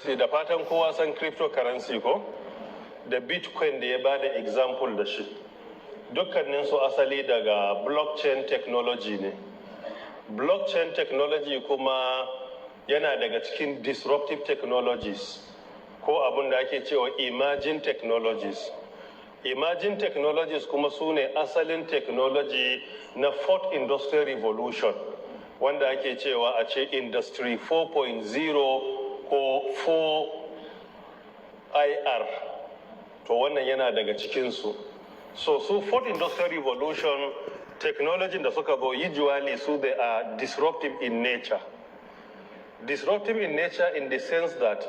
Da fatan kowa san cryptocurrency ko? Da Bitcoin da ya bada example da shi. Dukkanin su asali daga blockchain technology ne. Blockchain technology kuma yana daga cikin disruptive technologies ko abin da ake cewa emerging technologies. Emerging technologies kuma su ne asalin technology na fourth industrial revolution wanda ake cewa a ce industry 4.0 ko 4IR. To wannan yana daga cikinsu. So su fourth industrial revolution technology da suka zo usually su they are disruptive in nature. Disruptive in nature in the sense that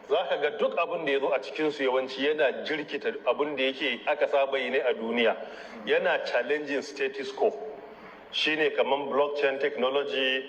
za ka ga duk abin da ya zo a cikinsu yawanci yana jirkita abin da yake aka saba yi ne a duniya, yana challenging status quo. Shine kaman blockchain technology,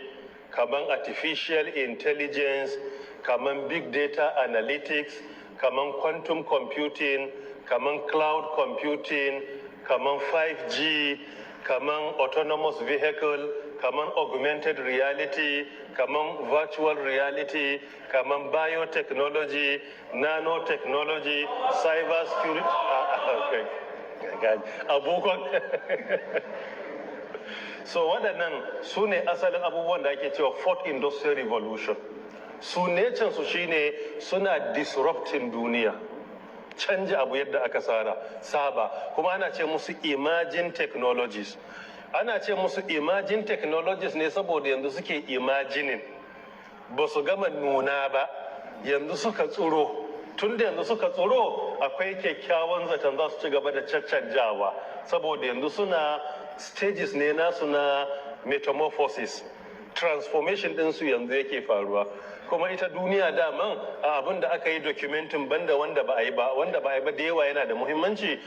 kaman artificial intelligence, kaman big data analytics, kaman quantum computing, kaman cloud computing, kaman 5G, kaman autonomous vehicle, kaman augmented reality, kaman virtual reality, kaman biotechnology, nanotechnology, cyber security. So waɗannan su ne asalin abubuwan da ake cewa fourth industrial revolution. Su nature su shine suna disrupting duniya, canja abu yadda aka saba, kuma ana ce musu emerging technologies. Ana ce musu emerging technologies ne saboda yanzu suke imagining, ba su gama nuna ba, yanzu suka tsuro. Tun da yanzu suka tsoro akwai kyakkyawan zaton za su ci gaba da caccanjawa saboda yanzu suna stages ne nasu na metamorphosis, transformation ɗinsu yanzu yake faruwa. Kuma ita duniya daman abin da aka yi documentin banda wanda ba a yi ba, wanda ba a yi ba da yawa yana da muhimmanci.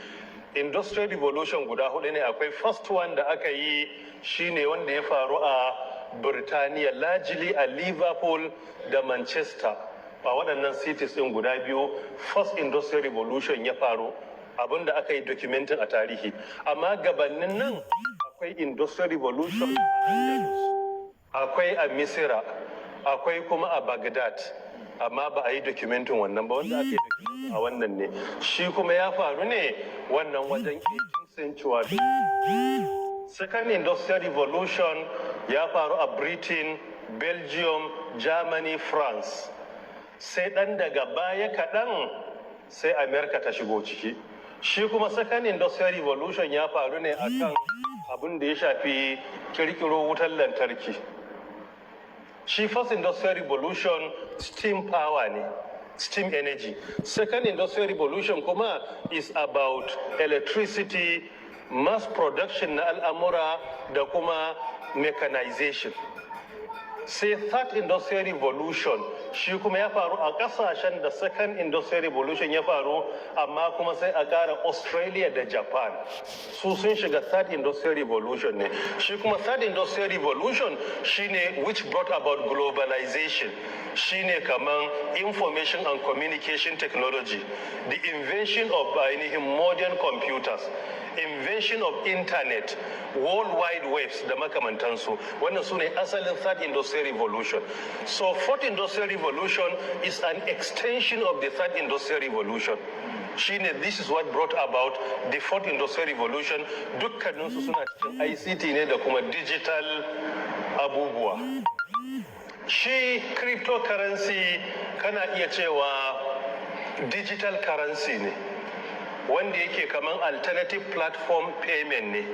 Industrial revolution guda hudu ne. Akwai first one da aka yi shine wanda ya faru a Birtaniya, largely a Liverpool da Manchester. A waɗannan cities ɗin guda biyu first industrial revolution ya faru, abin da aka yi documentin a tarihi. Amma gabanin nan akwai industrial revolution a Andalus, akwai a Misira, akwai kuma a Baghdad, amma ba a yi documentin wannan ba. Wanda aka yi documentin a wannan ne, shi kuma ya faru ne wannan wajen 18th century. Second industrial revolution ya faru a Britain, Belgium, Germany, France. Sai ɗan daga baya kaɗan sai Amerika ta shigo ciki. Shi kuma second industrial revolution ya faru ne akan abin da ya shafi kirkiro wutar lantarki. Shi first industrial revolution steam power ne, steam energy. Second industrial revolution kuma is about electricity, mass production na al'amura da kuma mechanization. Sai third industrial revolution shi kuma ya faru a kasashen da second industrial revolution ya faru, amma kuma sai a ƙara Australia da Japan, su sun shiga third industrial revolution ne. Shi kuma third industrial revolution shine which brought about globalization, shine kaman information and communication technology, the invention of modern computers, invention of internet, world wide webs da makamantansu. Wannan su ne asalin third industrial revolution. So fourth industrial revolution is an extension of the third industrial revolution. Shine this is what brought about the fourth industrial revolution. Dukkaninsu suna cikin ICT ne da kuma digital abubuwa. Shi cryptocurrency kana iya cewa digital currency ne, wanda yake kaman alternative platform payment ne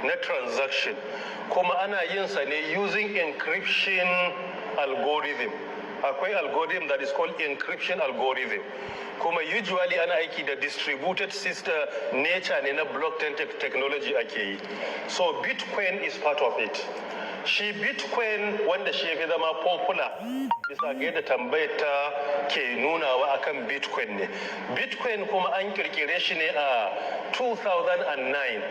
na transaction, kuma ana yin sa ne using encryption algorithm. Akwai algorithm that is called encryption algorithm, kuma usually ana aiki da distributed system nature ne na blockchain technology ake yi. So Bitcoin is part of it. Shi Bitcoin wanda shi ya fi zama popular bisa ga yadda tambayar ta ke nunawa akan Bitcoin ne. Bitcoin kuma an kirkire shi ne a 2009.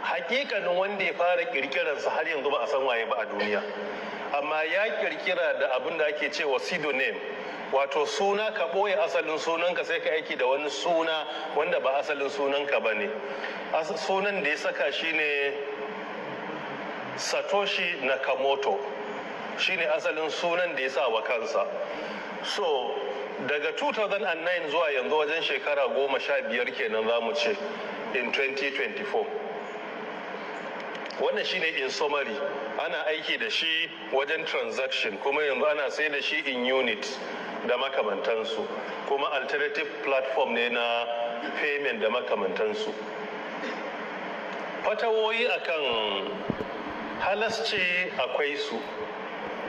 Hakikanin wanda ya fara kirkiransa har yanzu ba a san waye ba a duniya, amma ya kirkira da abin da ake cewa pseudonym, wato suna ka ɓoye asalin sunanka sai ka aiki da wani suna wanda ba asalin sunanka ba ne. Sunan da ya saka shi ne Satoshi Nakamoto, shine asalin sunan da ya sa wa kansa. So daga 2009 zuwa yanzu wajen shekara 15 kenan za mu ce in 2024. Wannan shine in summary, ana aiki da shi wajen transaction, kuma yanzu ana sai da shi in unit da makamantansu, kuma alternative platform ne na payment da makamantansu. Fatawoyi akan halasci akwai su,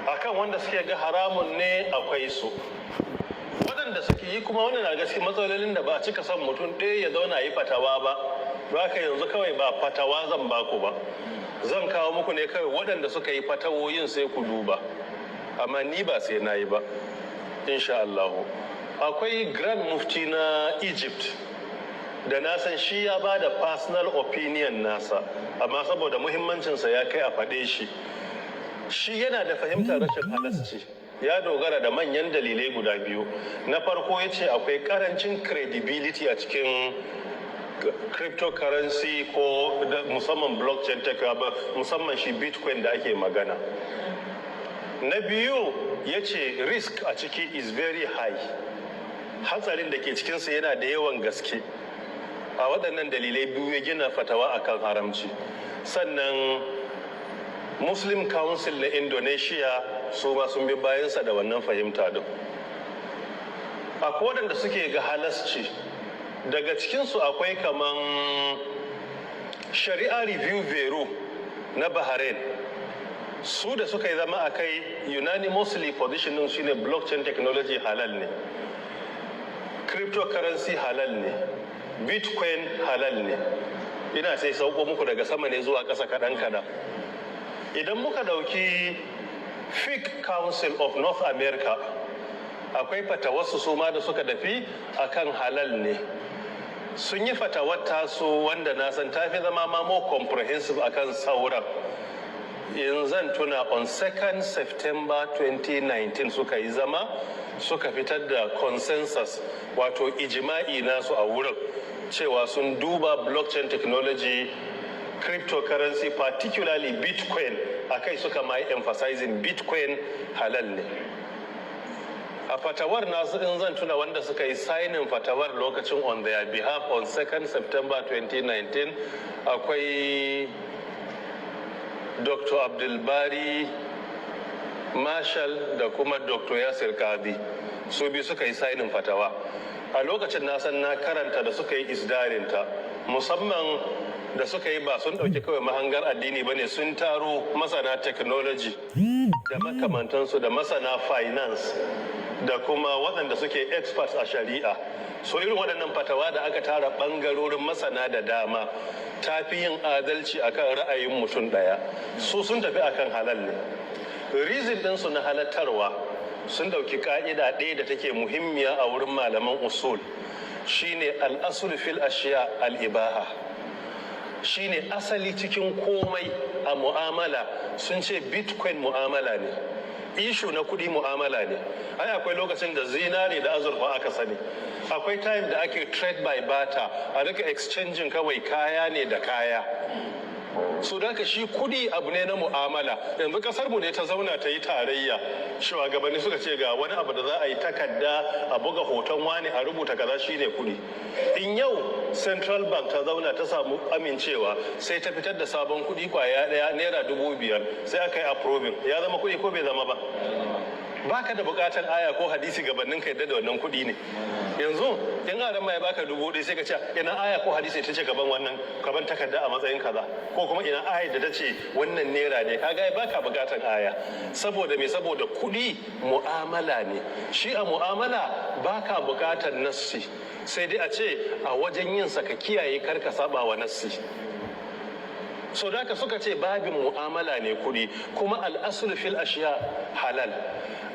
akan wanda suke ga haramun ne akwai su, waɗanda suke yi kuma wannan na gaske matsalolin da ba a cika son mutum ɗaya ya zauna yi fatawa ba. Haka yanzu kawai ba fatawa zan baku ba, zan kawo muku ne kawai waɗanda suka yi fatawoyin sai ku duba, amma ni ba sai na yi ba insha Allah. Akwai Grand Mufti na Egypt da na san shi ya ba da personal opinion nasa, amma saboda muhimmancinsa ya kai a faɗe shi. Shi yana da fahimtar rashin halasci, ya dogara da manyan dalilai guda biyu. Na farko ya ce akwai karancin credibility a cikin cryptocurrency ko musamman blockchain tech, musamman shi bitcoin da ake magana. Na biyu ya ce risk a ciki is very high, hatsarin da ke cikinsa yana da yawan gaske. A waɗannan dalilai biyu ya gina fatawa akan haramci. Sannan Muslim Council na Indonesia su ma sun bi bayansa da wannan fahimta din. Akwai waɗanda suke ga halasci, daga cikinsu akwai kaman Sharia Review Bureau na Bahrain, su da suka yi zama a kai unanimously position din shine blockchain technology halal ne, cryptocurrency halal ne, bitcoin halal ne. Ina sai sauko muku daga sama ne zuwa ƙasa kaɗan. Idan muka ɗauki Fiqh Council of North America, akwai fatawarsu su ma da suka dafi akan halal ne. Sun yi fatawar tasu wanda na san tafi zama ma more comprehensive akan sauran. In zan tuna on 2nd September 2019 suka yi zama, suka fitar da consensus, wato ijima'i nasu a wurin cewa sun duba blockchain technology, cryptocurrency, particularly bitcoin, akai suka ma emphasizing bitcoin halal ne. A fatawar nasu in zan tuna wanda suka yi signing fatawar lokacin on their behalf on 2nd September 2019 akwai Dr. Abdulbari Marshall da kuma Dr. Yasir Kadi, su biyu suka yi signing fatawa. A lokacin na san na karanta da suka yi isdarinta, musamman da suka yi ba sun ɗauki kawai mahangar addini ba ne, sun taro masana technology da makamantansu da masana finance da kuma waɗanda suke experts a shari'a. So irin waɗannan fatawa da aka tara ɓangarorin masana da dama ta fi yin adalci akan ra'ayin mutum ɗaya. Su sun tafi akan halal ne. Reason ɗinsu na halattarwa sun ɗauki ƙa'ida ɗaya da take muhimmiya a wurin malaman usul, shine al'asul fil ashiya al-ibaha. Shine asali cikin komai a mu'amala. Sun ce bitcoin mu'amala ne, ishu na kudi mu'amala ne. Ai akwai lokacin da zinare da azurfa aka sani, akwai time da ake trade by barter, a rika exchanging kawai kaya ne da kaya. So da shi kudi abu ne na mu'amala. Yanzu kasar mu ne ta zauna ta yi tarayya, shugabanni suka ce ga wani abu da za a yi takarda a buga hoton wani a rubuta kaza shine kudi. In yau central bank ta zauna ta samu amincewa sai ta fitar da sabon kudi kwaya daya naira 5,000 sai aka yi approving, ya zama kudi ko bai zama ba? Baka da bukatan aya ko hadisi gabanin ka yadda da wannan kudi ne. Yanzu in adam ya baka 1,000 sai ka ce ina aya ko hadisi ta ce gaban wannan gaban takarda a matsayin kaza, ko kuma ina aya da ta ce wannan naira ne, kaga baka bukatan aya. Saboda me? Saboda kudi mu'amala ne. Shi a mu'amala baka bukatan nassi, sai dai a ce a wajen yin sa ka kiyaye kar ka saba wa nassi. So da suka ce babin mu'amala ne kudi, kuma al'asul fil ashiya halal.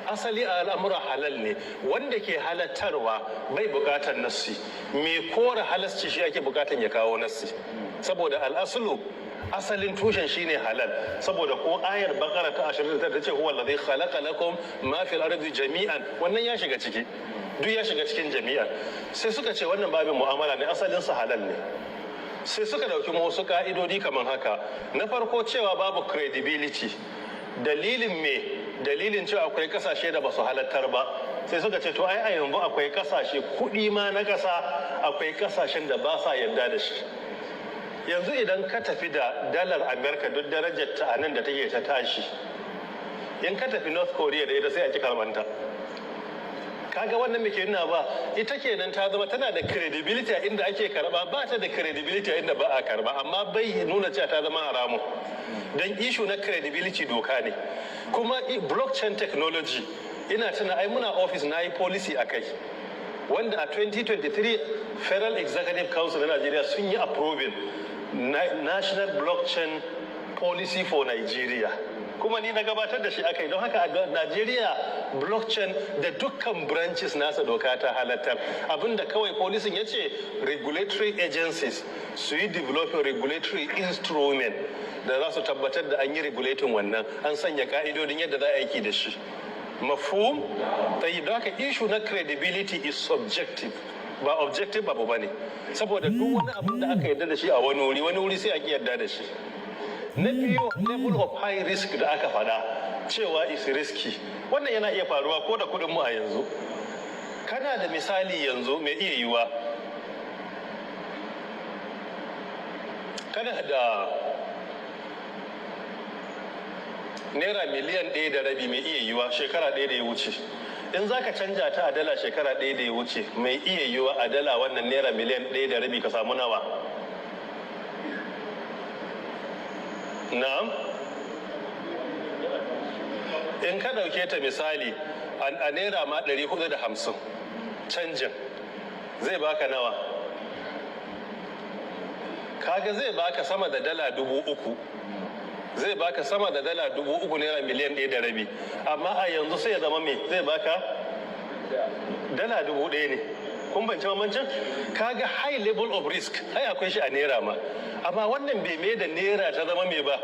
Asali a al'amura halal ne. Wanda ke halattarwa bai bukatar nassi, me kora halasci shi ake bukatan ya kawo nassi. Saboda al'asulu asalin tushen shine halal. Saboda ko ayar bakara ta 29 ta ce huwa allazi khalaqa lakum ma fil ardi jami'an, wannan ya shiga ciki, duk ya shiga cikin jami'an. Sai suka ce wannan babin mu'amala ne, asalin sa halal ne. Sai suka dauki wasu ka'idodi kamar haka. Na farko cewa babu credibility. Dalilin me? Dalilin cewa akwai kasashe da ba su halattar ba, sai suka ce to ai a yanzu akwai kasashe kuɗi ma na ƙasa akwai kasashen da ba sa yarda da shi. Yanzu idan ka tafi da dalar Amerika duk darajar ta nan da take ta tashi, in ka tafi North Korea da ita sai a ki karbanta. Kaga wannan muke nuna ba ita kenan ta zama tana da credibility a inda ake karba, ba ta da credibility a inda ba a karba, amma bai nuna cewa ta zama haramun. Dan issue na credibility doka ne. Kuma blockchain technology ina tuna ai muna office na yi policy a kai wanda a 2023 Federal Executive Council na Nigeria sun yi approving National Blockchain Policy for Nigeria, kuma ni na gabatar da shi akai. Don haka a Nigeria blockchain da dukkan branches nasa doka ta halattar. Abinda kawai policing ya ce regulatory agencies su yi developing regulatory instrument da za su tabbatar da an yi regulating wannan, an sanya ka'idodin yadda za a aiki da shi. Mafhum? Tayi da haka issue na credibility is subjective, ba objective abu bane, saboda duk wani abin da aka yarda da shi a wani wuri sai a ki yarda da shi. Na biyu, level of high risk da aka faɗa cewa is risky, wannan yana iya faruwa ko da kuɗin mu a yanzu. Kana da misali yanzu mai iya yiwa kana da naira miliyan 1.5 mai iya yiwa shekara 1 da ya wuce, in za ka canja ta a dala shekara 1 da ya wuce mai iya yiwa a dala wannan naira miliyan 1.5 ka samu nawa? Na'am, in ka ɗauke ta misali a naira ma 450 canjin zai baka nawa? Kaga zai baka sama da dala 3,000, zai baka sama da dala 3,000 naira miliyan 1.5, amma a yanzu sai ya zama me zai baka dala 1,000 ne. Kun banci mamancin? Kaga high level of risk ai akwai shi a naira ma, amma wannan bai mai da naira ta zama me ba,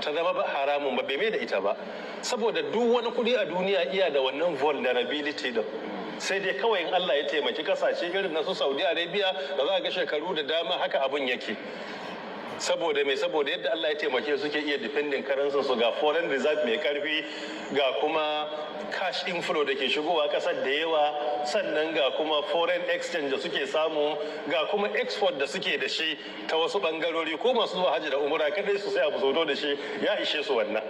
ta zama ba haramun ba, bai mai da ita ba, saboda duk wani kuɗi a duniya iya da wannan vulnerability din. Sai dai kawai in Allah ya taimaki kasashe irin na su Saudi Arabia da za ga shekaru da dama haka abun yake. Saboda mai saboda yadda Allah ya taimake suke iya defending currency su, ga foreign reserve mai karfi, ga kuma cash inflow da ke shigowa kasar da yawa, sannan ga kuma foreign exchange da suke samu, ga kuma export da suke da shi ta wasu bangarori, ko masu zuwa hajji da umura kadai su sai abu soto da shi ya ishe su wannan.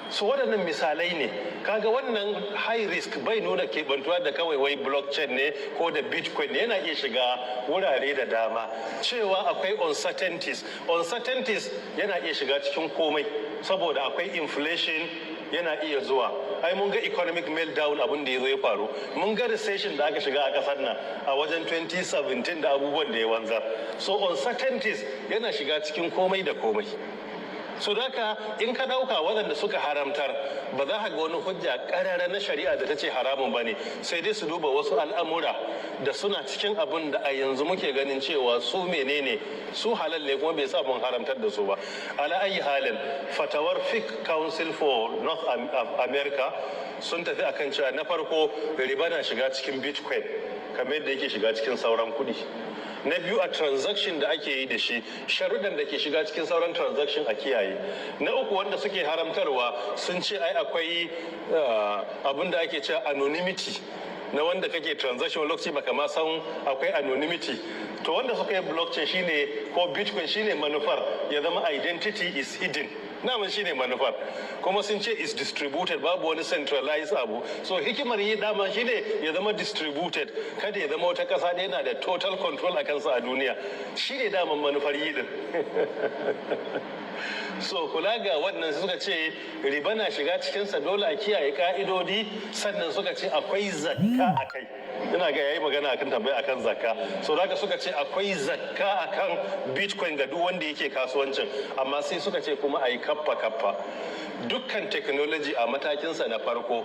Su waɗannan misalai ne. Kaga wannan high risk bai nuna keɓantuwa da kawai wai blockchain ne ko da bitcoin ne, yana iya shiga wurare da dama. Cewa akwai uncertainties yana iya shiga cikin komai, saboda akwai inflation yana iya zuwa. Ai mun ga economic meltdown abin da ya zo ya faru, mun ga recession da aka shiga a ƙasar nan a wajen 2017 da abubuwan da ya wanzar. So uncertainties yana shiga cikin komai da komai. So haka in ka dauka waɗanda suka haramtar ba za ka ga wani hujja ƙarara na shari'a da ta ce haramun ba ne, sai dai su duba wasu al'amura da suna cikin abin da a yanzu muke ganin cewa su menene su halal ne kuma bai sa mun haramtar da su ba. Ala ayi halin fatawar Fiqh Council for North America sun tafi akan cewa na farko riba na shiga cikin bitcoin kamar yadda yake shiga cikin sauran kuɗi. Na biyu, a transaction da ake yi da shi sharuɗan da ke shiga cikin sauran transaction a kiyaye. Na uku, wanda suke haramtarwa sun ce ai akwai abin da ake cewa anonymity na wanda kake transaction lokaci baka ma san akwai anonymity. To wanda suka yi blockchain shine ko bitcoin shine manufar ya zama identity is hidden. Namun shine manufar, kuma sun ce is distributed, babu wani centralized abu. So hikimar yi dama shine ya zama distributed, kada ya zama wata kasa da yana da total control a kansa a duniya. Shine daman manufar yi din. So kula ga wannan suka ce riba na shiga cikinsa, dole a kiyaye ka'idodi, sannan suka ce akwai zakka a kai. Ina ga yayi magana akan tambaya akan zakka. So daga suka ce akwai zakka akan bitcoin ga duk wanda yake kasuwancin, amma sai suka ce kuma ayi kaffa. Dukkan technology a matakinsa na farko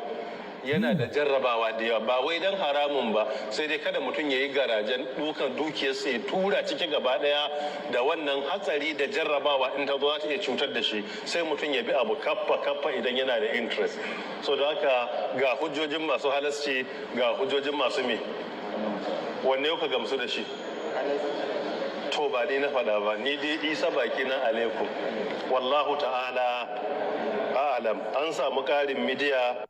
yana da jarrabawa da yawa, ba wai dan haramun ba, sai dai kada mutum ya yi garajen dukan dukiyarsa ya tura ciki gaba daya da wannan hatsari da jarrabawa in ta zo ta iya cutar da shi, sai mutum ya bi abu kaffa idan yana da interest. So da haka ga hujjojin masu halasci, ga hujjojin masu me, wanne yau ka gamsu da shi? To ba dai na faɗa ba, ni dai isa baki nan alaikum, wallahu ta'ala a'lam. An samu ƙarin midiya.